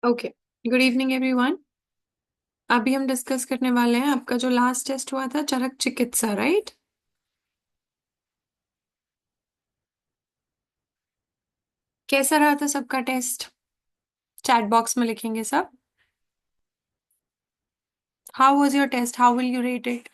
Okay. Good evening everyone. अभी हम discuss करने वाले हैं आपका जो लास्ट टेस्ट हुआ था चरक चिकित्सा, राइट? कैसा रहा था सबका टेस्ट? चैट बॉक्स में लिखेंगे सब। How was your test? How will you rate it?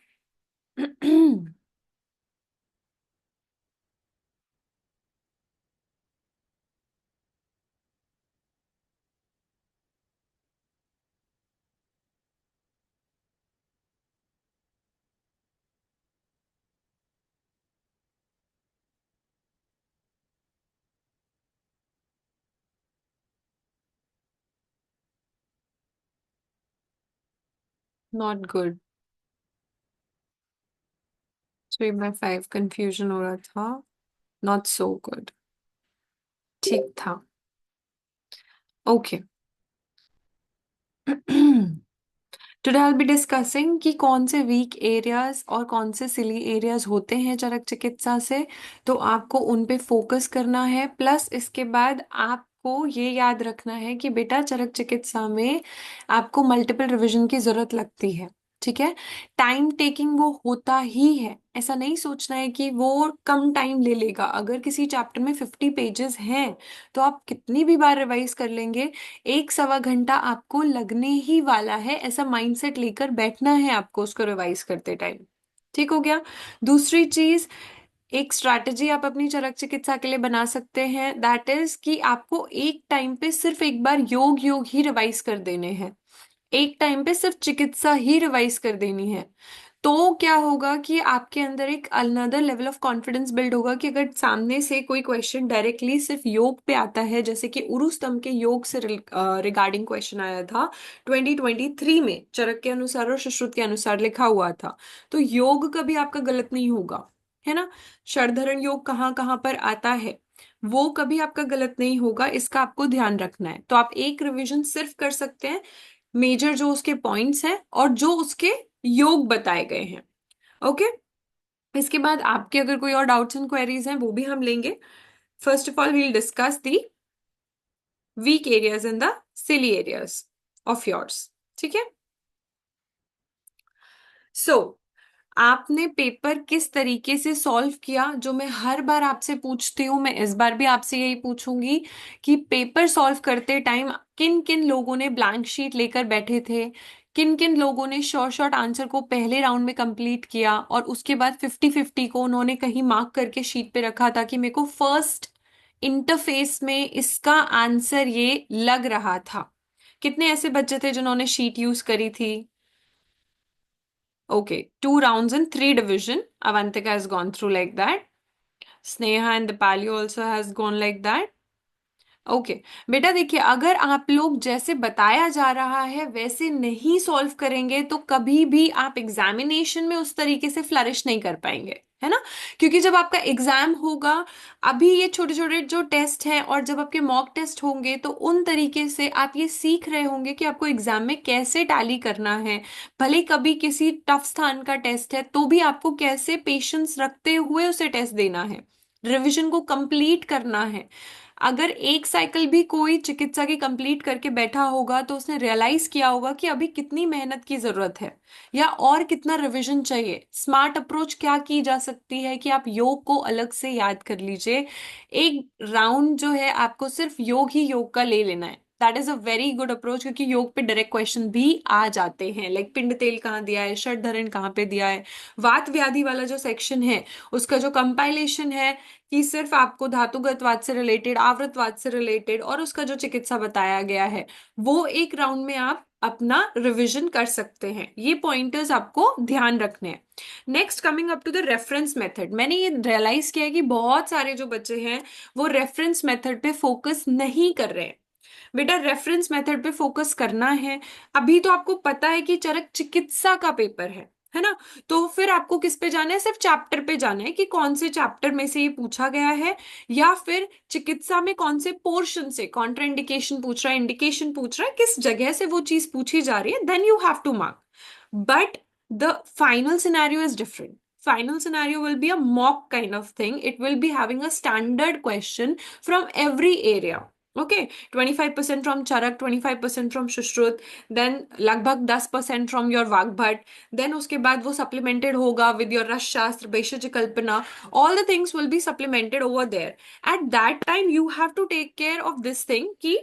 Not good. 3/5 कंफ्यूजन हो रहा था। Not so good. ठीक था। Okay. Today I will be discussing कि कौन से वीक एरियाज और कौन से सिली एरियाज होते हैं चरक चिकित्सा से। तो आपको उन पे फोकस करना है, प्लस इसके बाद आपको ये याद रखना है कि बेटा चरक चिकित्सा में आपको मल्टीपल रिवीजन की जरूरत लगती है। ठीक है? टाइम टेकिंग वो होता ही है, ऐसा नहीं सोचना है कि वो कम टाइम ले लेगा। अगर किसी चैप्टर में 50 पेजेस हैं तो आप कितनी भी बार रिवाइज कर लेंगे, 1 सवा घंटा आपको लगने ही वाला है। ऐसा माइंडसेट लेकर बैठना है आपको उसको रिवाइज करते टाइम। ठीक हो गया? दूसरी चीज, एक स्ट्रैटेजी आप अपनी चरक चिकित्सा के लिए बना सकते हैं, दैट इज कि आपको एक टाइम पे सिर्फ एक बार योग योग ही रिवाइज कर देने हैं। एक टाइम पे सिर्फ चिकित्सा ही रिवाइज कर देनी है। तो क्या होगा कि आपके अंदर एक another level of confidence build होगा कि अगर सामने से कोई क्वेश्चन डायरेक्टली सिर्फ योग पे आता है, जैसे कि उरु स्तंभ के योग से रिगार्डिंग क्वेश्चन आया था 2023 में, चरक के अनुसार और सुश्रुत के अनुसार लिखा हुआ था, तो योग कभी आपका गलत नहीं होगा, है ना? शरधरण योग कहाँ कहाँ पर आता है वो कभी आपका गलत नहीं होगा, इसका आपको ध्यान रखना है। तो आप एक रिवीजन सिर्फ कर सकते हैं, मेजर जो उसके पॉइंट्स हैं और जो उसके योग बताए गए हैं। ओके? इसके बाद आपके अगर कोई और डाउट्स एंड क्वेरीज हैं वो भी हम लेंगे। First of all we'll discuss the weak areas in the silly areas of yours. ठीक है? सो आपने पेपर किस तरीके से सॉल्व किया, जो मैं हर बार आपसे पूछती हूँ, मैं इस बार भी आपसे यही पूछूंगी कि पेपर सॉल्व करते टाइम किन किन लोगों ने ब्लैंक शीट लेकर बैठे थे, किन किन लोगों ने शॉर्ट शॉर्ट आंसर को पहले राउंड में कंप्लीट किया और उसके बाद 50-50 को उन्होंने कहीं मार्क करके शीट पे रखा था कि मेरे को फर्स्ट इंटरफेस में इसका आंसर ये लग रहा था। कितने ऐसे बच्चे थे जिन्होंने शीट यूज करी थी? Okay, 2 rounds in 3 division. Avantika has gone through like that. Sneha and Dipali also has gone like that. Okay. बेटा देखिए, अगर आप लोग जैसे बताया जा रहा है वैसे नहीं सॉल्व करेंगे तो कभी भी आप एग्जामिनेशन में उस तरीके से फ्लरिश नहीं कर पाएंगे, है ना? क्योंकि जब आपका एग्जाम होगा, अभी ये छोटे छोटे जो टेस्ट हैं और जब आपके मॉक टेस्ट होंगे तो उन तरीके से आप ये सीख रहे होंगे कि आपको एग्जाम में कैसे टैली करना है। भले कभी किसी टफ स्थान का टेस्ट है तो भी आपको कैसे पेशेंस रखते हुए उसे टेस्ट देना है, रिवीजन को कंप्लीट करना है। अगर एक साइकिल भी कोई चिकित्सा की कंप्लीट करके बैठा होगा तो उसने रियलाइज किया होगा कि अभी कितनी मेहनत की जरूरत है या और कितना रिवीजन चाहिए। स्मार्ट अप्रोच क्या की जा सकती है कि आप योग को अलग से याद कर लीजिए। एक राउंड जो है आपको सिर्फ योग ही योग का ले लेना है। That is a very good approach, क्योंकि योग पे डायरेक्ट क्वेश्चन भी आ जाते हैं, लाइक पिंड तेल कहाँ दिया है, षडधरण कहाँ पे दिया है। वात व्याधि वाला जो सेक्शन है उसका जो कंपाइलेशन है कि सिर्फ आपको धातुगतवाद से रिलेटेड, आवृतवाद से रिलेटेड और उसका जो चिकित्सा बताया गया है, वो एक राउंड में आप अपना रिवीजन कर सकते हैं। ये पॉइंटर्स आपको ध्यान रखने हैं। Next, coming up to the reference method, मैंने ये रियलाइज किया है कि बहुत सारे जो बच्चे हैं वो रेफरेंस मेथड पे फोकस नहीं कर रहे हैं। बेटा रेफरेंस मेथड पे फोकस करना है। अभी तो आपको पता है कि चरक चिकित्सा का पेपर है ना? तो फिर आपको किस पे जाना है? सिर्फ चैप्टर पे जाना है कि कौन से चैप्टर में से ये पूछा गया है, या फिर चिकित्सा में कौन से पोर्शन से कॉन्ट्राइंडिकेशन पूछ रहा है, इंडिकेशन पूछ रहा है, किस जगह से वो चीज पूछी जा रही है, then you have to mark. But the final scenario is different. Final scenario will be a mock kind of thing. It will be having a standard question from every area. Okay, 25% from Charak, 25% from Sushrut, then लगभग 10% from your Vagbhata, then उसके बाद वो supplemented होगा with your Ras Shastra, वैशज कल्पना, all the things will be supplemented over there. At that time you have to take care of this thing कि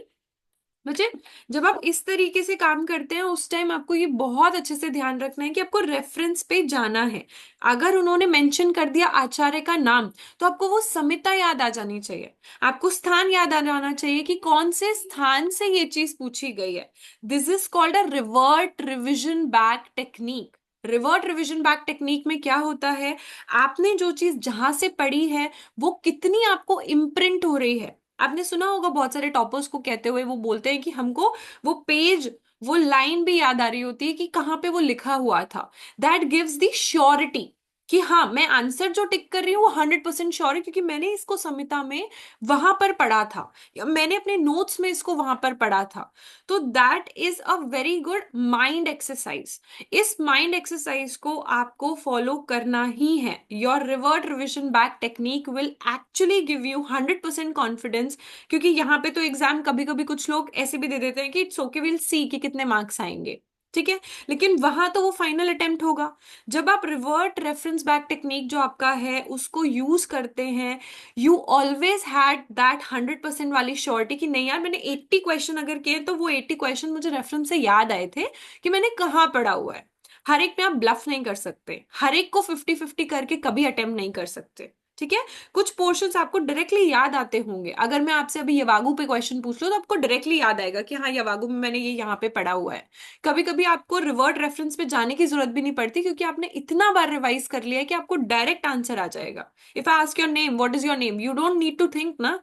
मुझे, जब आप इस तरीके से काम करते हैं उस टाइम आपको ये बहुत अच्छे से ध्यान रखना है कि आपको रेफरेंस पे जाना है। अगर उन्होंने मेंशन कर दिया आचार्य का नाम, तो आपको वो संहिता याद आ जानी चाहिए, आपको स्थान याद आ जाना चाहिए कि कौन से स्थान से ये चीज पूछी गई है। This is called a revert revision back technique. Revert revision back technique में क्या होता है, आपने जो चीज जहां से पढ़ी है वो कितनी आपको इम्प्रिंट हो रही है। आपने सुना होगा बहुत सारे टॉपर्स को कहते हुए, वो बोलते हैं कि हमको वो पेज, वो लाइन भी याद आ रही होती है कि कहाँ पे वो लिखा हुआ था। दैट गिव्स द श्योरिटी कि हाँ, मैं आंसर जो टिक कर रही हूँ वो 100% श्योर है, क्योंकि मैंने इसको संहिता में वहां पर पढ़ा था, या मैंने अपने नोट्स में इसको वहां पर पढ़ा था। तो that is a very good mind exercise. इस माइंड एक्सरसाइज को आपको फॉलो करना ही है। Your revert revision back technique will actually give you 100% confidence. क्योंकि यहाँ पे तो एग्जाम कभी कभी कुछ लोग ऐसे भी दे देते हैं कि इट्स ओके, विल सी कि कितने मार्क्स आएंगे, ठीक है, लेकिन वहां तो वो फाइनल अटेम्प्ट होगा। जब आप रिवर्ट रेफरेंस बैक टेक्निक जो आपका है उसको यूज करते हैं, यू ऑलवेज हैड दैट 100% वाली श्योरिटी कि नहीं यार, मैंने 80 क्वेश्चन अगर किए तो वो 80 क्वेश्चन मुझे रेफरेंस से याद आए थे कि मैंने कहाँ पढ़ा हुआ है। हर एक में आप ब्लफ नहीं कर सकते, हर एक को 50-50 करके कभी अटेम्प्ट नहीं कर सकते, ठीक है। कुछ पोर्शंस आपको डायरेक्टली याद आते होंगे। अगर मैं आपसे अभी यवागु पे क्वेश्चन पूछ लूं तो आपको डायरेक्टली याद आएगा कि हाँ, यवागु में मैंने ये यहाँ पे पढ़ा हुआ है। कभी कभी आपको रिवर्ट रेफरेंस पे जाने की जरूरत भी नहीं पड़ती, क्योंकि आपने इतना बार रिवाइज कर लिया है कि आपको डायरेक्ट आंसर आ जाएगा। If I ask your name, what is your name, you don't need to think ना।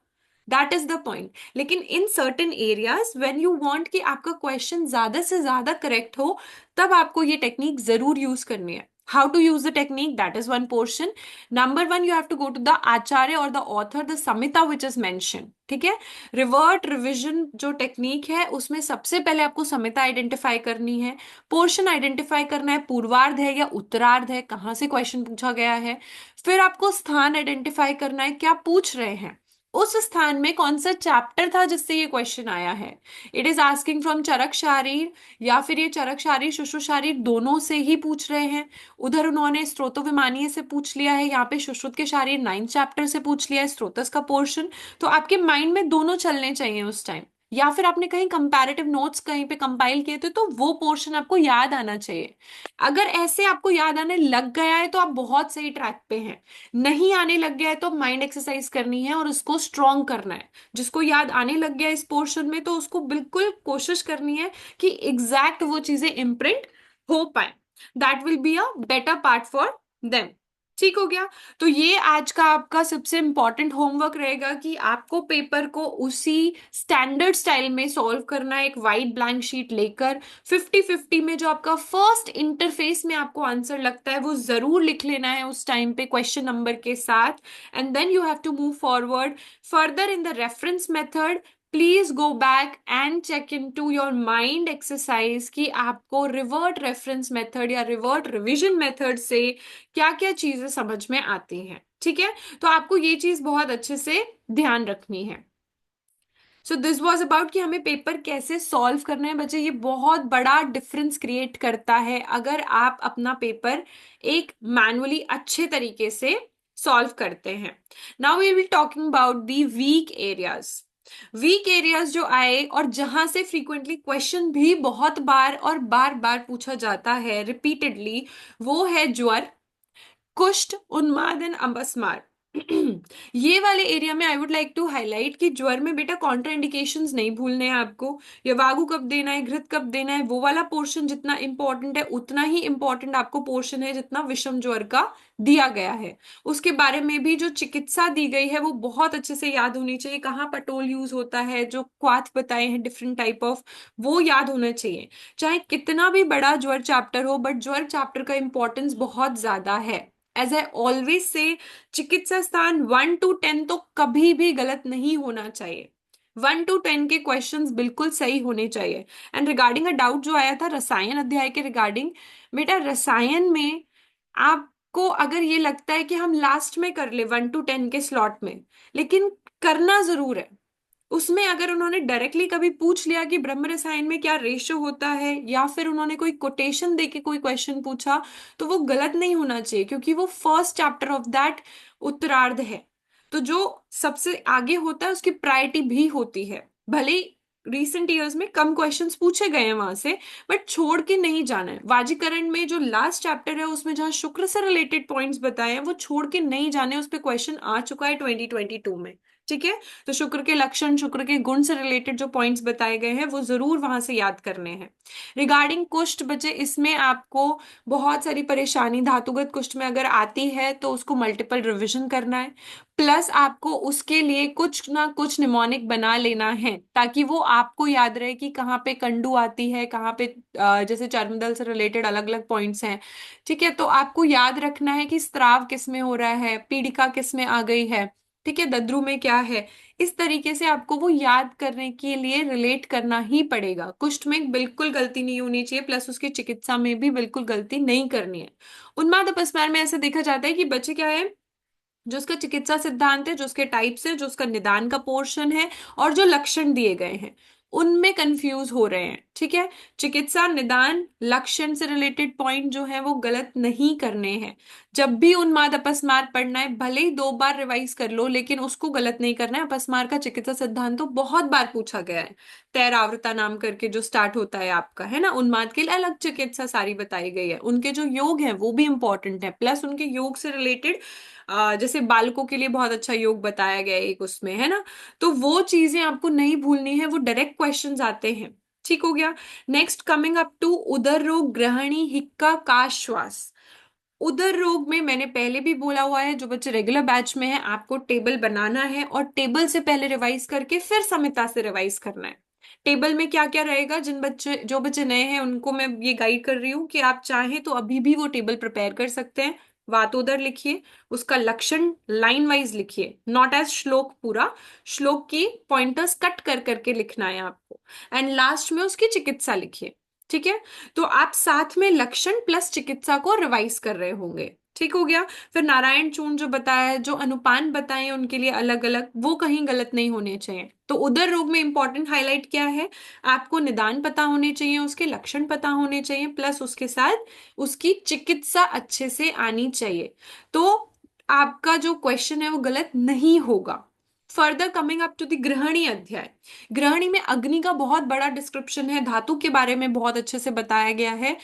That is the point. लेकिन in certain areas when you want कि आपका क्वेश्चन ज्यादा से ज्यादा करेक्ट हो, तब आपको ये टेक्निक जरूर यूज करनी है। How to use the technique, that is one portion. Number one, you have to go to the Acharya और the author, the Samhita which is mention, ठीक है। रिवर्ट रिविजन जो टेक्निक है उसमें सबसे पहले आपको संहिता आइडेंटिफाई करनी है, पोर्शन आइडेंटिफाई करना है, पूर्वार्ध है या उत्तरार्ध है, कहाँ से क्वेश्चन पूछा गया है। फिर आपको स्थान आइडेंटिफाई करना है, क्या पूछ रहे हैं, उस स्थान में कौन सा चैप्टर था जिससे ये क्वेश्चन आया है। इट इज आस्किंग फ्रॉम चरक शारीर, या फिर ये चरक शारीर शुश्रुत शारीर दोनों से ही पूछ रहे हैं। उधर उन्होंने स्त्रोतो विमानीय से पूछ लिया है, यहाँ पे सुश्रुत के शारीर 9 चैप्टर से पूछ लिया है, स्त्रोतस का पोर्शन। तो आपके माइंड में दोनों चलने चाहिए उस टाइम। या फिर आपने कहीं कंपैरेटिव नोट्स कहीं पे कंपाइल किए थे तो वो पोर्शन आपको याद आना चाहिए। अगर ऐसे आपको याद आने लग गया है तो आप बहुत सही ट्रैक पे हैं। नहीं आने लग गया है तो माइंड एक्सरसाइज करनी है और उसको स्ट्रॉन्ग करना है। जिसको याद आने लग गया इस पोर्शन में तो उसको बिल्कुल कोशिश करनी है कि एग्जैक्ट वो चीजें इम्प्रिंट हो पाए। That will be a better part for them. ठीक हो गया। तो ये आज का आपका सबसे इंपॉर्टेंट होमवर्क रहेगा कि आपको पेपर को उसी स्टैंडर्ड स्टाइल में सॉल्व करना है, एक वाइट ब्लैंक शीट लेकर 50-50 में जो आपका फर्स्ट इंटरफेस में आपको आंसर लगता है वो जरूर लिख लेना है उस टाइम पे क्वेश्चन नंबर के साथ। And then you have to move forward further in the reference method. Please go back and check in to your mind exercise कि आपको रिवर्ट रेफरेंस मेथड या रिवर्ट रिविजन मेथड से क्या क्या चीजें समझ में आती हैं, ठीक है। तो आपको ये चीज बहुत अच्छे से ध्यान रखनी है। सो दिस वॉज अबाउट कि हमें पेपर कैसे सॉल्व करना है बच्चे। ये बहुत बड़ा डिफरेंस क्रिएट करता है अगर आप अपना पेपर एक मैनुअली अच्छे तरीके से सॉल्व करते हैं। Now we will talking about the weak areas. Weak areas जो आए और जहां से फ्रीक्वेंटली क्वेश्चन भी बहुत बार और बार बार पूछा जाता है रिपीटेडली, वो है ज्वर, कुष्ठ, उन्माद एंड अपस्मार। ये वाले एरिया में I would like to highlight कि ज्वर में बेटा कॉन्ट्राइंडिकेशंस नहीं भूलने हैं आपको। यवागु कब देना है, घृत कब देना है, वो वाला पोर्शन जितना इंपॉर्टेंट है उतना ही इंपॉर्टेंट आपको पोर्शन है जितना विषम ज्वर का दिया गया है। उसके बारे में भी जो चिकित्सा दी गई है वो बहुत अच्छे से याद होनी चाहिए। कहाँ पटोल यूज होता है, जो क्वाथ बताए हैं डिफरेंट टाइप ऑफ, वो याद होना चाहिए। चाहे कितना भी बड़ा ज्वर चैप्टर हो, बट ज्वर चैप्टर का इंपॉर्टेंस बहुत ज्यादा है। एज आई ऑलवेज से, चिकित्सा स्थान 1 to 10 तो कभी भी गलत नहीं होना चाहिए। 1 to 10 के क्वेश्चंस बिल्कुल सही होने चाहिए। एंड रिगार्डिंग अ डाउट जो आया था रसायन अध्याय के रिगार्डिंग, बेटा रसायन में आपको अगर ये लगता है कि हम लास्ट में कर ले 1 to 10 के स्लॉट में, लेकिन करना जरूर है। उसमें अगर उन्होंने डायरेक्टली कभी पूछ लिया कि ब्रह्म रसायन में क्या रेशो होता है, या फिर उन्होंने कोई कोटेशन देके कोई क्वेश्चन पूछा, तो वो गलत नहीं होना चाहिए, क्योंकि वो फर्स्ट चैप्टर ऑफ दैट उत्तरार्ध है। तो जो सबसे आगे होता है उसकी प्रायोरिटी भी होती है। भले रिसेंट ईयर्स में कम क्वेश्चंस पूछे गए हैं वहां से, बट छोड़ के नहीं जाना है। वाजीकरण में जो लास्ट चैप्टर है उसमें जहां शुक्र से रिलेटेड पॉइंट्स बताए हैं वो छोड़ के नहीं जाने, उस पर क्वेश्चन आ चुका है 2022 में। ठीक है, तो शुक्र के लक्षण, शुक्र के गुण से रिलेटेड जो पॉइंट्स बताए गए हैं वो जरूर वहां से याद करने हैं। रिगार्डिंग कुष्ठ बचे, इसमें आपको बहुत सारी परेशानी धातुगत कुष्ठ में अगर आती है तो उसको मल्टीपल रिवीजन करना है, प्लस आपको उसके लिए कुछ ना कुछ निमोनिक बना लेना है, ताकि वो आपको याद रहे कि कहाँ पे कंडू आती है, कहाँ पे जैसे चर्मदल से रिलेटेड अलग अलग पॉइंट्स हैं। ठीक है, तो आपको याद रखना है कि स्त्राव किस में हो रहा है, पीड़िका किस में आ गई है, ठीक है, दद्रु में क्या है। इस तरीके से आपको वो याद करने के लिए रिलेट करना ही पड़ेगा। कुष्ठ में बिल्कुल गलती नहीं होनी चाहिए, प्लस उसकी चिकित्सा में भी बिल्कुल गलती नहीं करनी है। उन्माद अपस्मार में ऐसा देखा जाता है कि बच्चे क्या है, जो उसका चिकित्सा सिद्धांत है, जो उसके टाइप्स है, जो उसका निदान का पोर्शन है, और जो लक्षण दिए गए हैं उनमें कंफ्यूज हो रहे हैं। ठीक है, चिकित्सा निदान लक्षण से रिलेटेड पॉइंट जो है वो गलत नहीं करने हैं। जब भी उन्माद अपस्मार पढ़ना है, भले ही 2 बार रिवाइज कर लो, लेकिन उसको गलत नहीं करना है। अपस्मार का चिकित्सा सिद्धांत तो बहुत बार पूछा गया है। तैरावृता नाम करके जो स्टार्ट होता है आपका, है ना, उन्माद के लिए अलग चिकित्सा सारी बताई गई है। उनके जो योग हैं वो भी इंपॉर्टेंट है, प्लस उनके योग से रिलेटेड जैसे बालकों के लिए बहुत अच्छा योग बताया गया है एक उसमें, है ना। तो वो चीजें आपको नहीं भूलनी है, वो डायरेक्ट क्वेश्चंस आते हैं। ठीक हो गया। नेक्स्ट कमिंग अप टू उदर रोग, ग्रहणी, हिक्का, काश, श्वास। उदर रोग में मैंने पहले भी बोला हुआ है, जो बच्चे रेगुलर बैच में है आपको टेबल बनाना है, और टेबल से पहले रिवाइज करके फिर समिता से रिवाइज करना है। टेबल में क्या क्या रहेगा, जो बच्चे नए हैं उनको मैं ये गाइड कर रही हूँ कि आप चाहें तो अभी भी वो टेबल प्रिपेयर कर सकते हैं। वातोदर लिखिए, उसका लक्षण लाइन वाइज लिखिए, नॉट एज श्लोक पूरा। श्लोक की पॉइंटर्स कट कर करके लिखना है आपको। एंड लास्ट में उसकी चिकित्सा लिखिए। ठीक है, तो आप साथ में लक्षण प्लस चिकित्सा को रिवाइज कर रहे होंगे। ठीक हो गया। फिर नारायण चूर्ण जो बताया है, जो अनुपान बताए हैं उनके लिए अलग अलग, वो कहीं गलत नहीं होने चाहिए। तो उदर रोग में इंपॉर्टेंट हाईलाइट क्या है, आपको निदान पता होने चाहिए, उसके लक्षण पता होने चाहिए, प्लस उसके साथ उसकी चिकित्सा अच्छे से आनी चाहिए। तो आपका जो क्वेश्चन है वो गलत नहीं होगा। Further coming up to the गृहिणी अध्याय। गृहिणी में अग्नि का बहुत बड़ा डिस्क्रिप्शन है, धातु के बारे में बहुत अच्छे से बताया गया है,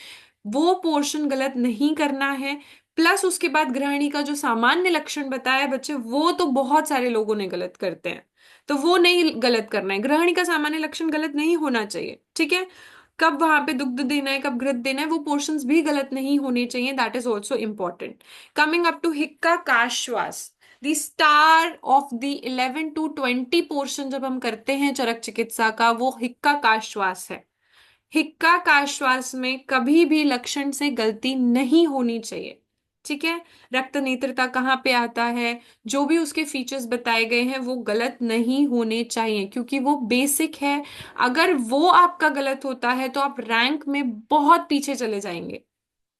वो पोर्शन गलत नहीं करना है। प्लस उसके बाद गृहिणी का जो सामान्य लक्षण बताया है बच्चे, वो तो बहुत सारे लोगों ने गलत करते हैं, तो वो नहीं गलत करना है। गृहिणी का सामान्य लक्षण गलत नहीं होना चाहिए। ठीक है, कब वहां पे दुग्ध देना है, कब घृत देना है, वो पोर्शंस भी गलत नहीं होने चाहिए, that is also important. Coming up to Hikka Shwasa, the star of the 11 to 20 portion जब हम करते हैं चरक चिकित्सा का, वो हिक्का काश्वास है। हिक्का काश्वास में कभी भी लक्षण से गलती नहीं होनी चाहिए। ठीक है, रक्त नेत्रता कहाँ पे आता है, जो भी उसके फीचर्स बताए गए हैं वो गलत नहीं होने चाहिए, क्योंकि वो बेसिक है। अगर वो आपका गलत होता है तो आप रैंक में बहुत पीछे चले जाएंगे।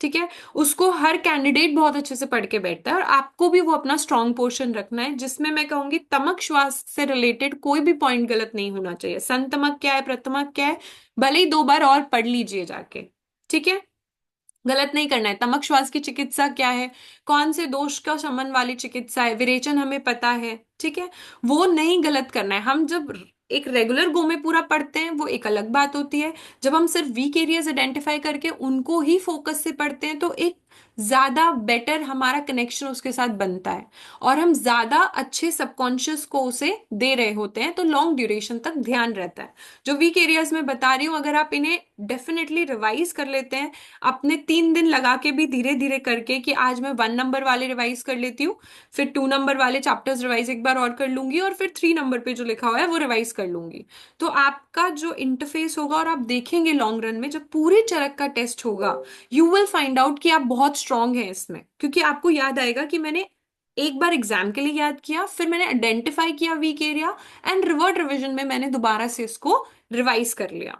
ठीक है, उसको हर कैंडिडेट बहुत अच्छे से पढ़ के बैठता है, और आपको भी वो अपना स्ट्रॉन्ग पोर्शन रखना है, जिसमें मैं कहूंगी तमक श्वास से रिलेटेड कोई भी पॉइंट गलत नहीं होना चाहिए। संतमक क्या है, प्रथमक क्या है, भले ही 2 बार और पढ़ लीजिए जाके। ठीक है, गलत नहीं करना है। तमक श्वास की चिकित्सा क्या है, कौन से दोष का शमन वाली चिकित्सा है, विरेचन हमें पता है। ठीक है, वो नहीं गलत करना है। हम जब एक रेगुलर गो में पूरा पढ़ते हैं वो एक अलग बात होती है, जब हम सिर्फ वीक एरियाज आइडेंटिफाई करके उनको ही फोकस से पढ़ते हैं तो एक ज्यादा बेटर हमारा कनेक्शन उसके साथ बनता है, और हम ज्यादा अच्छे सबकॉन्शियस को उसे दे रहे होते हैं, तो लॉन्ग ड्यूरेशन तक ध्यान रहता है। जो वीक एरियाज में बता रही हूँ, अगर आप इन्हें डेफिनेटली रिवाइज कर लेते हैं, अपने 3 दिन लगा के भी धीरे धीरे करके, कि आज मैं 1 नंबर वाले रिवाइज कर लेती हूँ, फिर 2 नंबर वाले चैप्टर्स रिवाइज एक बार और कर लूंगी, और फिर 3 नंबर पे जो लिखा हुआ है वो रिवाइज कर लूंगी, तो आपका जो इंटरफेस होगा, और आप देखेंगे लॉन्ग रन में जब पूरे चरक का टेस्ट होगा, यू विल फाइंड आउट कि आप बहुत स्ट्रांग हैं इसमें, क्योंकि आपको याद आएगा कि मैंने एक बार एग्जाम के लिए याद किया, फिर मैंने आइडेंटिफाई किया weak area, and revert revision में मैंने दोबारा से इसको रिवाइज कर लिया।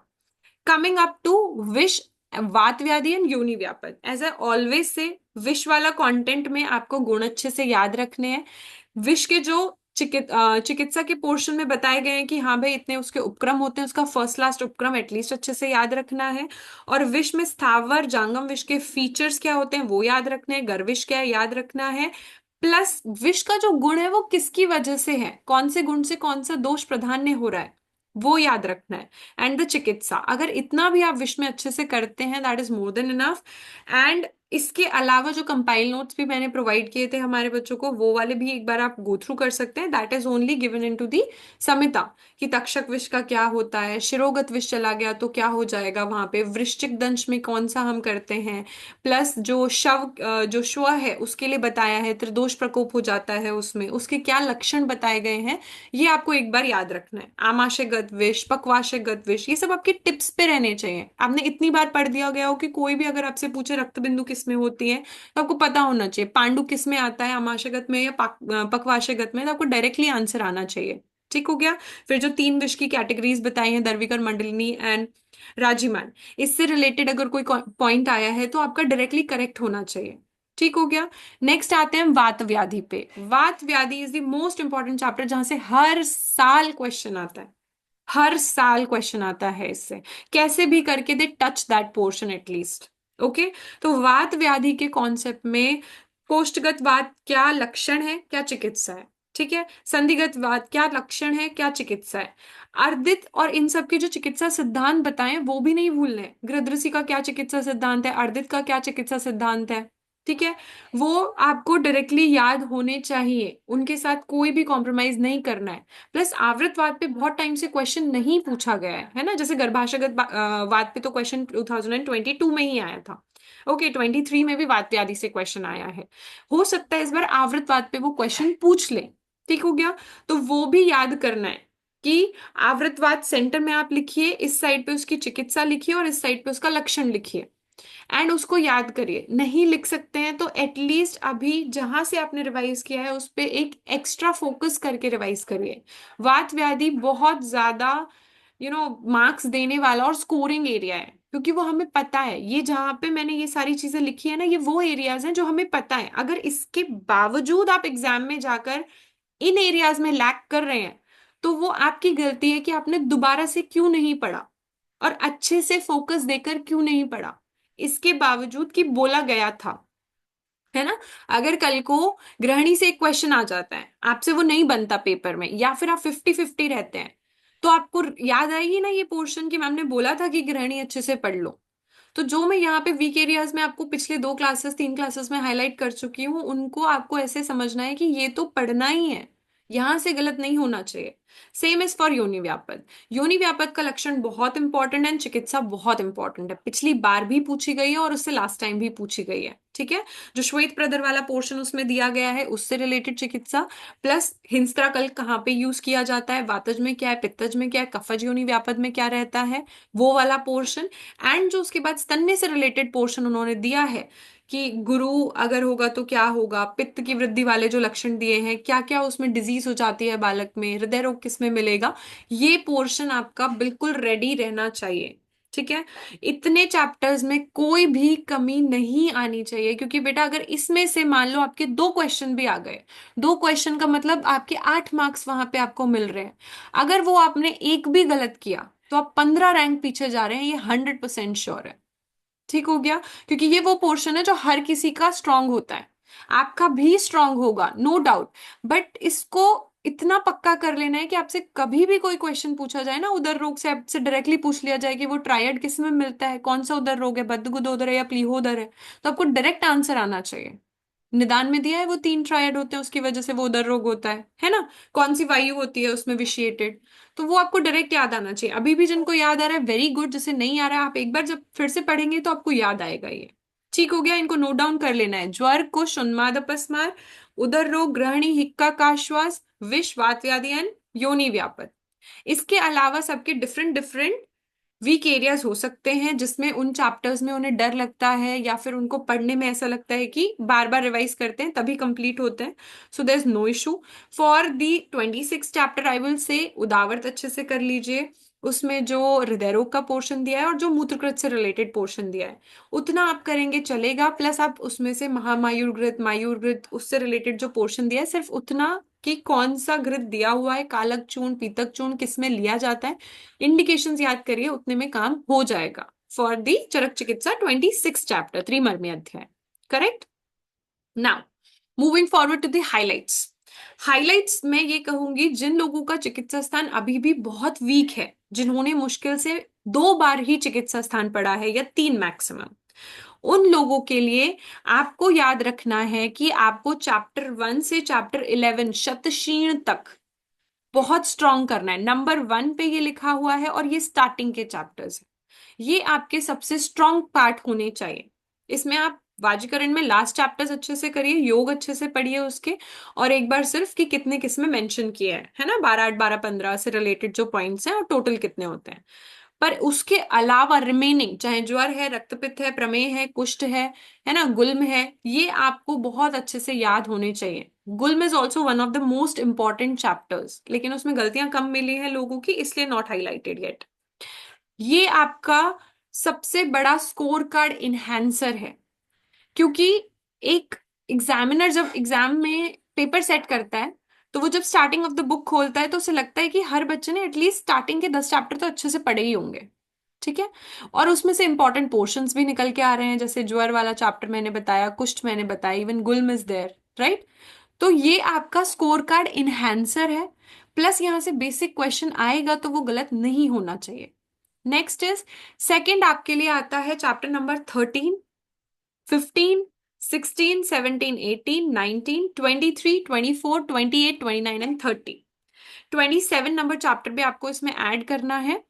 कमिंग अप टू विष, वात व्याधि एंड योनि व्यापन। एज आई ऑलवेज से, विष वाला कंटेंट में आपको गुण अच्छे से याद रखने हैं। विष के जो चिकित्सा के पोर्शन में बताए गए हैं कि हाँ भाई इतने उसके उपक्रम होते हैं, उसका फर्स्ट लास्ट उपक्रम एटलीस्ट अच्छे से याद रखना है। और विष में स्थावर जांगम विष के फीचर्स क्या होते हैं वो याद रखने हैं, गर्विश क्या है याद रखना है। प्लस विष का जो गुण है वो किसकी वजह से है, कौन से गुण से कौन सा दोष प्राधान्य हो रहा है वो याद रखना है। एंड द चिकित्सा, अगर इतना भी आप विष में अच्छे से करते हैं that is more than enough. And इसके अलावा जो कंपाइल नोट्स भी मैंने प्रोवाइड किए थे हमारे बच्चों को, वो वाले भी एक बार आप गो थ्रू कर सकते हैं। That is only given in to the Samhita, कि तक्षक विष का क्या होता है, शिरोगत विष चला गया तो क्या हो जाएगा वहां पे, वृश्चिक दंश में कौन सा हम करते हैं, प्लस जो जो श्व है उसके लिए बताया है, त्रिदोष प्रकोप हो जाता है उसमें, उसके क्या लक्षण बताए गए हैं, ये आपको एक बार याद रखना है। आमाशय गत विष, पक्वाशय गत विष, ये सब आपके टिप्स पे रहने चाहिए। आपने इतनी बार पढ़ दिया गया हो कि कोई भी अगर आपसे पूछे रक्त बिंदु किस में होती है तो आपको पता होना चाहिए, पांडु किस में आता है, आमाशयगत में या पक्वाशयगत में, तो आपको डायरेक्टली आंसर आना चाहिए। ठीक हो गया। फिर जो तीन विष की कैटेगरीज बताई हैं, दर्विकर, मंडलिनी एंड राजीमान, इससे रिलेटेड अगर कोई पॉइंट आया है तो आपका डायरेक्टली करेक्ट होना चाहिए। ठीक हो गया। नेक्स्ट आते हैं वात व्याधि पे। वात व्याधि is the most important chapter, जहां से हर साल क्वेश्चन आता है, हर साल क्वेश्चन आता है इससे, कैसे भी करके the touch that portion at least. Okay. तो वात व्याधि के कॉन्सेप्ट में कोष्ठगत वात क्या लक्षण है, क्या चिकित्सा है, ठीक है, संधिगत वात क्या लक्षण है, क्या चिकित्सा है, अर्दित और इन सब के जो चिकित्सा सिद्धांत बताएं वो भी नहीं भूलने हैं। गृध्रसी का क्या चिकित्सा सिद्धांत है, अर्दित का क्या चिकित्सा सिद्धांत है, ठीक है, वो आपको डायरेक्टली याद होने चाहिए, उनके साथ कोई भी कॉम्प्रोमाइज नहीं करना है। प्लस आवृतवाद पे बहुत टाइम से क्वेश्चन नहीं पूछा गया है ना, जैसे गर्भाशयगत वाद पे तो क्वेश्चन 2022 में ही आया था। ओके, 23 में भी वात व्याधि से क्वेश्चन आया है, हो सकता है इस बार आवृतवाद पे वो क्वेश्चन पूछ ले। ठीक हो गया। तो वो भी याद करना है कि आवृतवाद सेंटर में आप लिखिए, इस साइड पे उसकी चिकित्सा लिखिए और इस साइड पे उसका लक्षण लिखिए, एंड उसको याद करिए। नहीं लिख सकते हैं तो एटलीस्ट अभी जहां से आपने रिवाइज किया है उस पे एक एक्स्ट्रा फोकस करके रिवाइज करिए। वात व्याधि बहुत ज्यादा मार्क्स देने वाला और स्कोरिंग एरिया है, क्योंकि वो हमें पता है, ये जहां पे मैंने ये सारी चीजें लिखी है ना, ये वो एरियाज हैं जो हमें पता है। अगर इसके बावजूद आप एग्जाम में जाकर इन एरियाज में लैक कर रहे हैं तो वो आपकी गलती है कि आपने दोबारा से क्यों नहीं पढ़ा और अच्छे से फोकस देकर क्यों नहीं पढ़ा, इसके बावजूद कि बोला गया था, है ना। अगर कल को गृहिणी से एक क्वेश्चन आ जाता है, आपसे वो नहीं बनता पेपर में, या फिर आप 50-50 रहते हैं, तो आपको याद आएगी ना ये पोर्शन कि मैम ने बोला था कि गृहिणी अच्छे से पढ़ लो। तो जो मैं यहाँ पे वीक एरियाज में आपको पिछले 2 क्लासेस 3 क्लासेस में हाईलाइट कर चुकी हूँ, उनको आपको ऐसे समझना है कि ये तो पढ़ना ही है, यहां से गलत नहीं होना चाहिए। सेम इज फॉर योनि व्यापद। योनि व्यापद का लक्षण बहुत इंपॉर्टेंट है, चिकित्सा बहुत इंपॉर्टेंट है, पिछली बार भी पूछी गई है और उससे लास्ट टाइम भी पूछी गई है। ठीक है, जो श्वेत प्रदर वाला पोर्शन उसमें दिया गया है उससे रिलेटेड चिकित्सा, प्लस हिंस्त्रा कल कहाँ पे यूज किया जाता है, वातज में क्या है, पित्तज में क्या है, कफज योनि व्यापद में क्या रहता है, वो वाला पोर्शन। एंड जो उसके बाद स्तन्य से रिलेटेड पोर्शन उन्होंने दिया है कि गुरु अगर होगा तो क्या होगा, पित्त की वृद्धि वाले जो लक्षण दिए हैं, क्या क्या उसमें डिजीज हो जाती है बालक में, हृदय रोग किस में मिलेगा, ये पोर्शन आपका बिल्कुल रेडी रहना चाहिए। ठीक है, इतने चैप्टर्स में कोई भी कमी नहीं आनी चाहिए, क्योंकि बेटा अगर इसमें से मान लो आपके 2 क्वेश्चन भी आ गए, 2 क्वेश्चन का मतलब आपके 8 मार्क्स वहां पे आपको मिल रहे हैं, अगर वो आपने एक भी गलत किया तो आप 15 रैंक पीछे जा रहे हैं, ये 100% श्योर है। ठीक हो गया, क्योंकि ये वो पोर्शन है जो हर किसी का स्ट्रांग होता है, आपका भी स्ट्रांग होगा नो डाउट, बट इसको इतना पक्का कर लेना है कि आपसे कभी भी कोई क्वेश्चन पूछा जाए ना उदर रोग से, आपसे डायरेक्टली पूछ लिया जाए कि वो ट्रायड किस में मिलता है, कौन सा उदर रोग है, बदगुदोदर है या प्लीहोदर है, तो आपको डायरेक्ट आंसर आना चाहिए। निदान में दिया है वो 3 ट्रायड होते हैं, उसकी वजह से वो उदर रोग होता है ना, कौन सी वायु होती है उसमें विशिएटेड, तो वो आपको डायरेक्ट याद आना चाहिए। अभी भी जिनको याद आ रहा है वेरी गुड, जैसे नहीं आ रहा है आप एक बार जब फिर से पढ़ेंगे तो आपको याद आएगा ये। ठीक हो गया, इनको नोट डाउन कर लेना है। ज्वर, कुष्ठ, उन्माद, अपस्मार, उदर रोग, ग्रहणी, हिक्का, काश्वास, विष, वात व्याधि एंड योनि व्यापद। इसके अलावा सबके डिफरेंट डिफरेंट वीक एरियाज हो सकते हैं, जिसमें उन चैप्टर्स में उन्हें डर लगता है या फिर उनको पढ़ने में ऐसा लगता है कि बार बार रिवाइज करते हैं तभी कंप्लीट होते हैं। So there is no issue for the 26 chapter. I will say Udavarta अच्छे से कर लीजिए, उसमें जो हृदय रोग का पोर्शन दिया है और जो मूत्रकृत से रिलेटेड पोर्शन दिया है उतना आप करेंगे चलेगा, प्लस आप उसमें से महामायुर्घृत, मायुर्घृत, उससे रिलेटेड जो पोर्शन दिया है सिर्फ उतना कि कौन सा घृत दिया हुआ है, कालक चूर्ण, पीतक चूर्ण किस में लिया जाता है, इंडिकेशंस याद करिए, उतने में काम हो जाएगा फॉर दी चरक चिकित्सा 26 चैप्टर, त्रिमर्मी अध्याय। Correct. Now moving forward to the highlights. Highlights में ये कहूंगी, जिन लोगों का चिकित्सा स्थान अभी भी बहुत वीक है, जिन्होंने मुश्किल से 2 बार ही चिकित्सा स्थान पढ़ा है या 3 मैक्सिमम, उन लोगों के लिए आपको याद रखना है कि आपको चैप्टर 1 से चैप्टर 11 शतशीर्ण तक बहुत स्ट्रांग करना है। नंबर 1 पे ये लिखा हुआ है और ये स्टार्टिंग के चैप्टर्स है, ये आपके सबसे स्ट्रांग पार्ट होने चाहिए। इसमें आप वाजीकरण में लास्ट चैप्टर्स अच्छे से करिए, योग अच्छे से पढ़िए उसके, और एक बार सिर्फ कि कितने किसमें मेंशन किए हैं, है ना, 12 8 12 15 से रिलेटेड जो पॉइंट्स हैं और टोटल कितने होते हैं। पर उसके अलावा रिमेनिंग, चाहे ज्वर है, रक्तपित्त है, प्रमेह है, कुष्ठ है ना, गुल्म है, ये आपको बहुत अच्छे से याद होने चाहिए। Gulma is also one of the most important chapters, लेकिन उसमें गलतियां कम मिली हैं लोगों की, इसलिए नॉट हाईलाइटेड येट। ये आपका सबसे बड़ा स्कोर कार्ड इन्हेंसर है, क्योंकि एक एग्जामिनर जब एग्जाम में पेपर सेट करता है, तो वो जब स्टार्टिंग ऑफ द बुक खोलता है तो उसे लगता है कि हर बच्चे ने एटलीस्ट स्टार्टिंग के 10 चैप्टर तो अच्छे से पढ़े ही होंगे। ठीक है। और उसमें से इंपॉर्टेंट पोर्शंस भी निकल के आ रहे हैं, जैसे ज्वर वाला चैप्टर मैंने बताया, कुष्ठ मैंने बताया, इवन गुल्म इज देयर, राइट। तो ये आपका स्कोर कार्ड इन्हेंसर है, प्लस यहां से बेसिक क्वेश्चन आएगा तो वो गलत नहीं होना चाहिए। नेक्स्ट इज, सेकंड आपके लिए आता है chapter number 13, 15, 16, 17, 18, 19, 23, 24, 28, 29 and 30। 27 number chapter भी आपको इसमें ऐड करना है।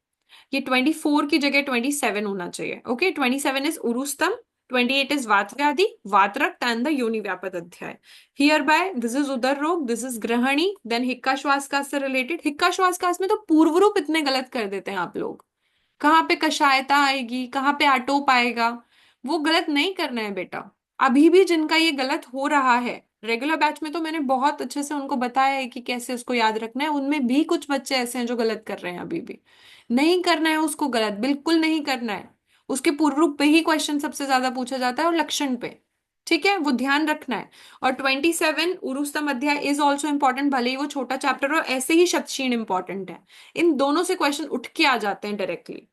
ये 24 की जगह 27 होना चाहिए। ओके, 27 इज उरुस्तम, 28 इज वात व्याधि, वातरक्त एंड द योनि व्यापक अध्याय। हियर बाय दिस इज उदर रोग, दिस इज ग्रहणी, देन हिक्का श्वास काश से रिलेटेड। हिक्का श्वास काश में तो पूर्व रूप इतने गलत कर देते हैं आप लोग, कहाँ पे कषायता आएगी, कहाँ पे आटोप आएगा, वो गलत नहीं करना है बेटा। अभी भी जिनका ये गलत हो रहा है, रेगुलर बैच में तो मैंने बहुत अच्छे से उनको बताया है कि कैसे उसको याद रखना है, उनमें भी कुछ बच्चे ऐसे हैं जो गलत कर रहे हैं अभी भी। नहीं करना है उसको गलत, बिल्कुल नहीं करना है। उसके पूर्व रूप पे ही क्वेश्चन सबसे ज्यादा पूछा जाता है और लक्षण पे। ठीक है, वो ध्यान रखना है। और 27 उरुस्तम अध्याय इज ऑल्सो इंपॉर्टेंट, भले ही वो छोटा चैप्टर हो, ऐसे ही शतशीर्ण इंपॉर्टेंट है। इन दोनों से क्वेश्चन उठ के आ जाते हैं डायरेक्टली।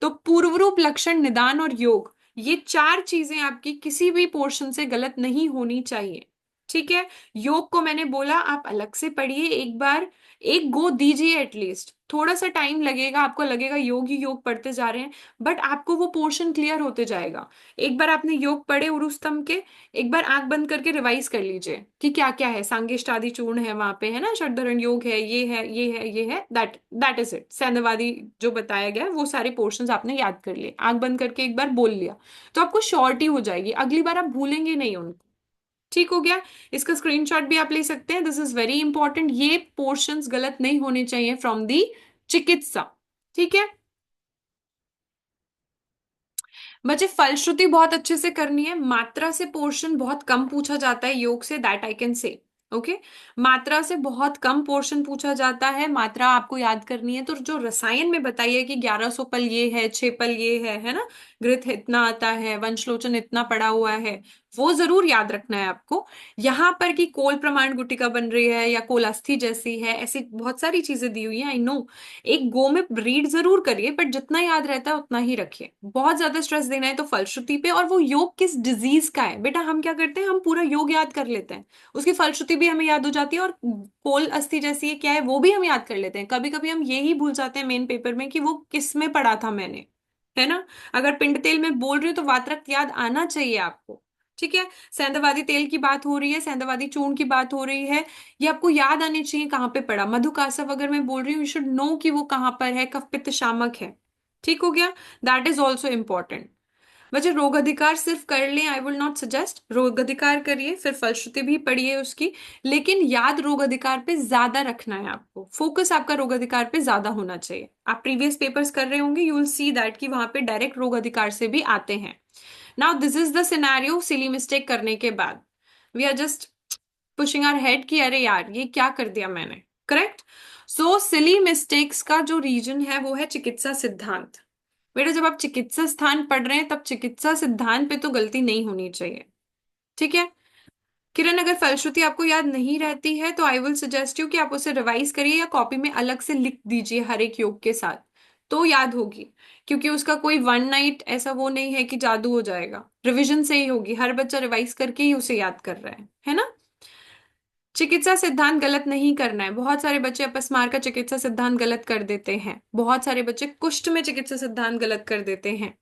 तो पूर्व रूप, लक्षण, निदान और योग, ये 4 चीजें आपकी किसी भी पोर्शन से गलत नहीं होनी चाहिए। ठीक है। योग को मैंने बोला आप अलग से पढ़िए एक बार, एक गो दीजिए, एटलीस्ट थोड़ा सा टाइम लगेगा, आपको लगेगा योग ही योग पढ़ते जा रहे हैं, बट आपको वो पोर्शन क्लियर होते जाएगा। एक बार आपने योग पढ़े उरुस्तम के, एक बार आंख बंद करके रिवाइज कर लीजिए कि क्या क्या है, सांगेष्ट आदि चूर्ण है वहां पे, है ना, षडधरण योग है, ये है, ये है, ये है, दैट दैट इज इट। सैन्यवादी जो बताया गया है वो सारे पोर्शंस आपने याद कर लिए, आंख बंद करके एक बार बोल लिया, तो आपको श्योरिटी हो जाएगी, अगली बार आप भूलेंगे नहीं उनको। ठीक हो गया। इसका स्क्रीनशॉट भी आप ले सकते हैं, दिस इज वेरी इंपॉर्टेंट, ये पोर्शंस गलत नहीं होने चाहिए फ्रॉम दी चिकित्सा। ठीक है। बच्चे फलश्रुति बहुत अच्छे से करनी है, मात्रा से पोर्शन बहुत कम पूछा जाता है योग से, that I can say. Okay, मात्रा से बहुत कम पोर्शन पूछा जाता है, मात्रा आपको याद करनी है। तो जो रसायन में बताइए कि 1100 पल ये है, 6 पल ये है ना, घृत इतना आता है, वंशलोचन इतना पड़ा हुआ है, वो जरूर याद रखना है आपको। यहाँ पर कि कोल प्रमाण गुटिका बन रही है या कोल अस्थि जैसी है, ऐसी बहुत सारी चीजें दी हुई है, आई नो। एक गो में रीड जरूर करिए, बट जितना याद रहता है उतना ही रखिए। बहुत ज्यादा स्ट्रेस देना है तो फलश्रुति पे, और वो योग किस डिजीज का है बेटा, हम क्या करते हैं, हम पूरा योग याद कर लेते हैं, उसकी फलश्रुति भी हमें याद हो जाती है, और कोल अस्थि जैसी है क्या है वो भी हम याद कर लेते हैं। कभी कभी हम यही भूल जाते हैं मेन पेपर में कि वो किस में पढ़ा था मैंने, है ना। अगर पिंड तेल में बोल रही हूँ तो वात्रक याद आना चाहिए आपको। ठीक है। सेंधवादी तेल की बात हो रही है, सेंधवादी चूर्ण की बात हो रही है, ये आपको याद आने चाहिए कहाँ पे पड़ा। मधुकासव अगर मैं बोल रही हूँ, यू शुड नो कि वो कहाँ पर है, कफ पित्त शामक है। ठीक हो गया, दैट इज ऑल्सो इम्पोर्टेंट। वजह रोग अधिकार सिर्फ कर लें, आई विल नॉट सजेस्ट, रोग अधिकार करिए फिर फलश्रुति भी पढ़िए उसकी, लेकिन याद रोग अधिकार पे ज्यादा रखना है आपको, फोकस आपका रोग अधिकार पे ज्यादा होना चाहिए। आप प्रीवियस पेपर्स कर रहे होंगे, यू विल सी दैट कि वहां पे डायरेक्ट रोग अधिकार से भी आते हैं। Now this is the scenario, silly mistake करने के बाद we are just pushing our head कि अरे यार ये क्या कर दिया मैंने। करेक्ट। सो सिली मिस्टेक्स का जो रीजन है वो है चिकित्सा सिद्धांत। बेटा जब आप चिकित्सा स्थान पढ़ रहे हैं तब चिकित्सा सिद्धांत पे तो गलती नहीं होनी चाहिए। ठीक है। किरण, अगर फलश्रुति आपको याद नहीं रहती है तो आई विल सजेस्ट यू कि आप उसे रिवाइज करिए या कॉपी में अलग से लिख दीजिए हर एक योग के साथ, तो याद होगी। क्योंकि उसका कोई वन नाइट ऐसा वो नहीं है कि जादू हो जाएगा, रिवीजन से ही होगी, हर बच्चा रिवाइज करके ही उसे याद कर रहा है ना। चिकित्सा सिद्धांत गलत नहीं करना है। बहुत सारे बच्चे अपस्मार का चिकित्सा सिद्धांत गलत कर देते हैं, बहुत सारे बच्चे कुष्ठ में चिकित्सा सिद्धांत गलत कर देते हैं।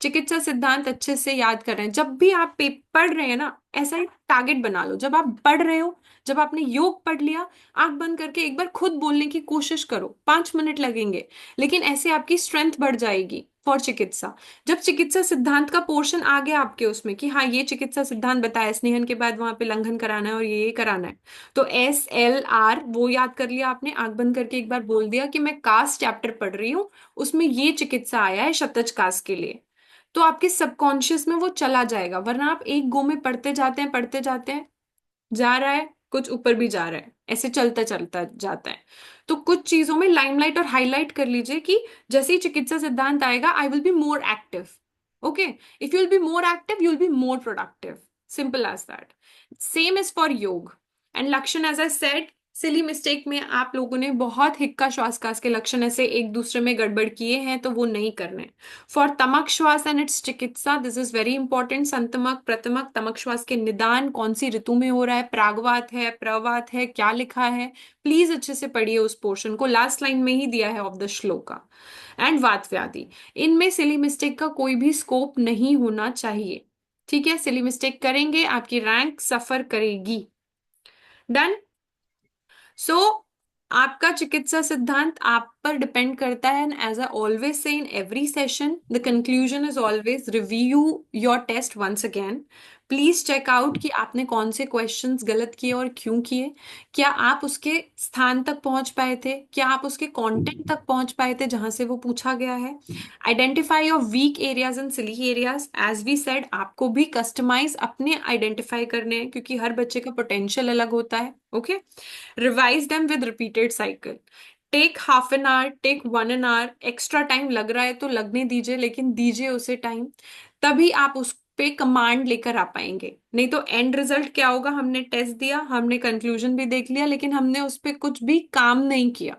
चिकित्सा सिद्धांत अच्छे से याद कर रहे हैं। जब भी आप पढ़ रहे हैं ना, ऐसा ही टारगेट बना लो, जब आप पढ़ रहे हो, जब आपने योग पढ़ लिया, आंख बंद करके एक बार खुद बोलने की कोशिश करो, 5 मिनट लगेंगे, लेकिन ऐसे आपकी स्ट्रेंथ बढ़ जाएगी फॉर चिकित्सा। जब चिकित्सा सिद्धांत का पोर्शन आ गया आपके उसमें कि हाँ ये चिकित्सा सिद्धांत बताया, स्नेहन के बाद वहां पे लंघन कराना है और ये कराना है, तो SLR वो याद कर लिया आपने, आंख बंद करके एक बार बोल दिया कि मैं कास्ट चैप्टर पढ़ रही हूँ, उसमें ये चिकित्सा आया है शतज कास्ट के लिए, तो आपके सबकॉन्शियस में वो चला जाएगा। वरना आप एक गो में पढ़ते जाते हैं, जा रहा है कुछ ऊपर भी जा रहा है, ऐसे चलता चलता जाता है। तो कुछ चीजों में लाइमलाइट और हाईलाइट कर लीजिए कि जैसे ही चिकित्सा सिद्धांत आएगा I will be more active. Okay, if you will be more active you will be more productive, simple as that. Same is for योग एंड लक्षण, as I said, silly mistake में आप लोगों ने बहुत हिक्का श्वास कास के लक्षण ऐसे एक दूसरे में गड़बड़ किए हैं, तो वो नहीं करने। फॉर तमक श्वास एंड इट्स चिकित्सा दिस इज वेरी इंपॉर्टेंट। संतमक, प्रतमक, तमक श्वास के निदान कौन सी ऋतु में हो रहा है, प्रागवात है, प्रवात है, क्या लिखा है, प्लीज अच्छे से पढ़िए उस पोर्शन को, लास्ट लाइन में ही दिया है ऑफ द श्लोका। एंड वात व्याधि, इनमें सिली मिस्टेक का कोई भी स्कोप नहीं होना चाहिए। ठीक है, सिली मिस्टेक करेंगे आपकी रैंक सफर करेगी। डन। सो आपका चिकित्सा सिद्धांत आप पर डिपेंड करता है, and as I always say in every session the conclusion is always review your test once again. Please check out कि आपने कौन से क्वेश्चंस गलत किए और क्यों किए। क्या आप उसके स्थान तक पहुंच पाए थे, क्या आप उसके कंटेंट तक पहुंच पाए थे जहां से वो पूछा गया है। Identify your weak areas and silly areas, as we said आपको भी कस्टमाइज अपने आइडेंटिफाई करने हैं, क्योंकि हर बच्चे का पोटेंशियल अलग होता है। Okay, revise them with repeated cycle. Take half an hour, take 1 an hour, extra time लग रहा है तो लगने दीजिए, लेकिन दीजिए उसे टाइम, तभी आप उस पे कमांड लेकर आ पाएंगे। नहीं तो एंड रिजल्ट क्या होगा, हमने टेस्ट दिया, हमने कंक्लूजन भी देख लिया, लेकिन हमने उस पे कुछ भी काम नहीं किया।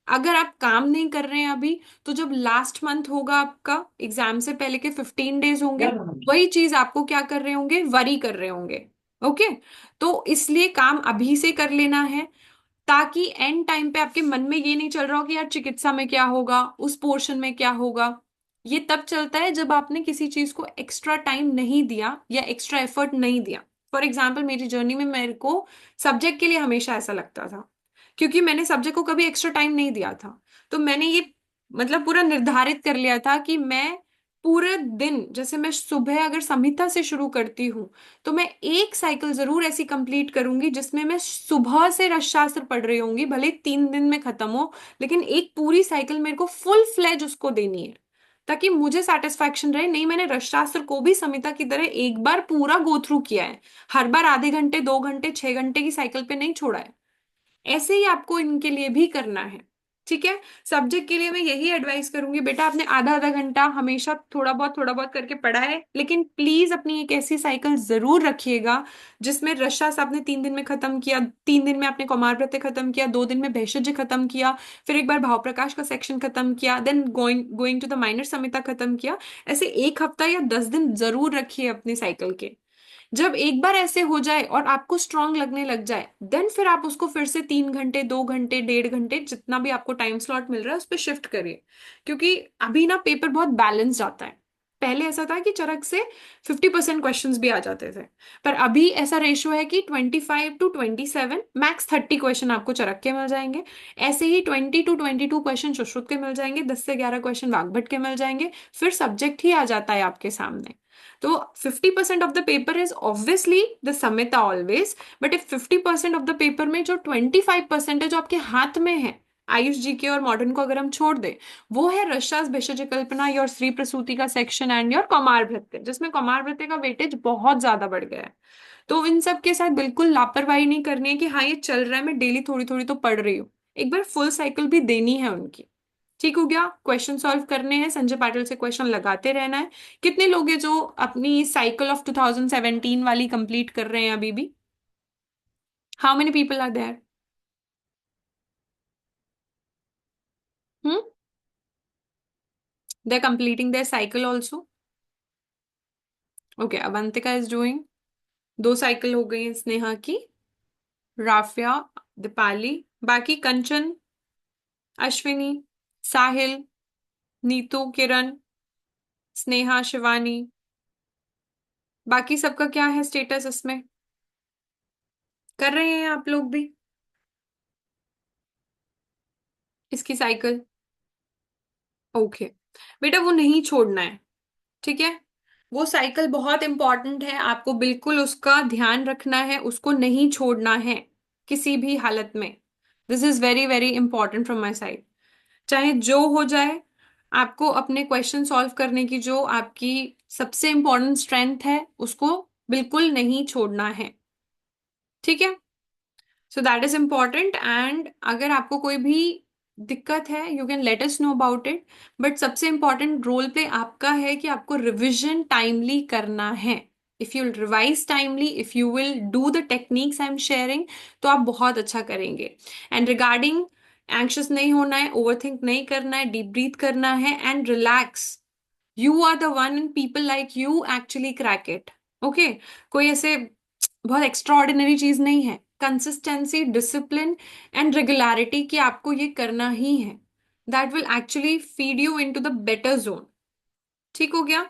अगर आप काम नहीं कर रहे हैं अभी, तो जब लास्ट मंथ होगा आपका, एग्जाम से पहले के 15 डेज होंगे, वही चीज आपको क्या कर रहे होंगे, वरी कर रहे होंगे। ओके, तो इसलिए काम अभी से कर लेना है, ताकि एंड टाइम पे आपके मन में ये नहीं चल रहा हो कि यार चिकित्सा में क्या होगा, उस पोर्शन में क्या होगा। ये तब चलता है जब आपने किसी चीज को एक्स्ट्रा टाइम नहीं दिया या एक्स्ट्रा एफर्ट नहीं दिया। फॉर एग्जाम्पल, मेरी जर्नी में मेरे को सब्जेक्ट के लिए हमेशा ऐसा लगता था, क्योंकि मैंने सब्जेक्ट को कभी एक्स्ट्रा टाइम नहीं दिया था। तो मैंने ये मतलब पूरा निर्धारित कर लिया था कि मैं पूरे दिन, जैसे मैं सुबह अगर संहिता से शुरू करती हूँ, तो मैं एक साइकिल जरूर ऐसी कंप्लीट करूंगी जिसमें मैं सुबह से रसशास्त्र पढ़ रही होंगी, भले 3 दिन में खत्म हो, लेकिन एक पूरी साइकिल मेरे को फुल फ्लेज उसको देनी है, ताकि मुझे सेटिस्फैक्शन रहे, नहीं मैंने रसशास्त्र को भी संहिता की तरह एक बार पूरा गो थ्रू किया है, हर बार आधे घंटे, 2 घंटे, 6 घंटे की साइकिल पे नहीं छोड़ा है। ऐसे ही आपको इनके लिए भी करना है। ठीक है, सब्जेक्ट के लिए मैं यही एडवाइस करूंगी, बेटा आपने आधा आधा घंटा हमेशा थोड़ा बहुत करके पढ़ा है, लेकिन प्लीज अपनी एक ऐसी साइकिल जरूर रखिएगा जिसमें रसशास्त्र आपने 3 दिन में खत्म किया, 3 दिन में आपने कौमारव्रत खत्म किया, 2 दिन में भेषज खत्म किया, फिर एक बार भाव प्रकाश का सेक्शन खत्म किया, then going going to the minor Samhita खत्म किया। ऐसे 1 हफ्ता या 10 दिन जरूर रखिए अपनी साइकिल के। जब एक बार ऐसे हो जाए और आपको स्ट्रांग लगने लग जाए, देन फिर आप उसको फिर से 3 घंटे, 2 घंटे, 1.5 घंटे, जितना भी आपको टाइम स्लॉट मिल रहा है उस पर शिफ्ट करिए। क्योंकि अभी ना पेपर बहुत बैलेंस जाता है। पहले ऐसा था कि चरक से 50% क्वेश्चंस भी आ जाते थे, पर अभी ऐसा रेशो है कि 25 to 27, मैक्स 30 क्वेश्चन आपको चरक के मिल जाएंगे। ऐसे ही 20 to 22 क्वेश्चन सुश्रुत के मिल जाएंगे, 10 से 11 क्वेश्चन वाग्भट के मिल जाएंगे, फिर सब्जेक्ट ही आ जाता है आपके सामने। तो 50% of the paper is obviously the Samita always, but if 50% of the paper में जो 25% है जो आपके हाथ में है, आयुष जी के और मॉडर्न को अगर हम छोड़ दे, वो है रसशास्त्र, भेषज कल्पना, योर स्त्री प्रसूति का सेक्शन एंड योर कौमार भृत्य, जिसमें कौमार भृत्य का वेटेज बहुत ज्यादा बढ़ गया है। तो इन सब के साथ बिल्कुल लापरवाही नहीं करनी है कि हाँ ये चल रहा है, मैं डेली थोड़ी थोड़ी तो पढ़ रही हूँ, एक बार फुल साइकिल भी देनी है उनकी। ठीक हो गया, क्वेश्चन सॉल्व करने हैं, संजय पाटिल से क्वेश्चन लगाते रहना है। कितने लोग हैं जो अपनी साइकिल ऑफ 2017 वाली कंप्लीट कर रहे हैं अभी भी? How many people are there? Hmm, they are completing their cycle also. Okay, Avantika is doing, 2 cycle हो गई स्नेहा की, राफिया, दीपाली, बाकी कंचन, अश्विनी, साहिल, नीतू, किरण, स्नेहा, शिवानी, बाकी सबका क्या है स्टेटस इसमें? कर रहे हैं आप लोग भी इसकी साइकिल? ओके, बेटा वो नहीं छोड़ना है, ठीक है? वो साइकिल बहुत इंपॉर्टेंट है, आपको बिल्कुल उसका ध्यान रखना है, उसको नहीं छोड़ना है किसी भी हालत में। This is very very important from my side. चाहे जो हो जाए, आपको अपने क्वेश्चन सॉल्व करने की जो आपकी सबसे इंपॉर्टेंट स्ट्रेंथ है उसको बिल्कुल नहीं छोड़ना है, ठीक है? So that is important. And अगर आपको कोई भी दिक्कत है, you can let us know about it. But सबसे इम्पॉर्टेंट रोल प्ले आपका है कि आपको रिविजन टाइमली करना है। If you revise timely, if you will do the techniques I am sharing, तो आप बहुत अच्छा करेंगे। एंड रिगार्डिंग, एंक्शस नहीं होना है, ओवरथिंक नहीं करना है, डीप ब्रीथ करना है and relax. You are the one and people like you actually crack it. Okay, कोई ऐसे बहुत एक्स्ट्रा ऑर्डिनरी चीज नहीं है। कंसिस्टेंसी, डिसिप्लिन एंड रेगुलरिटी की आपको ये करना ही है। That will actually feed you in to the better zone. ठीक हो गया?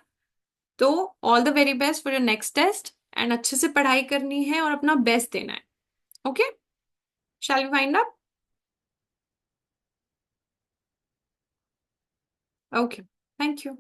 तो all the very best for your next test, and अच्छे से पढ़ाई करनी है और अपना बेस्ट देना है। Okay, shall we find up? Okay, thank you.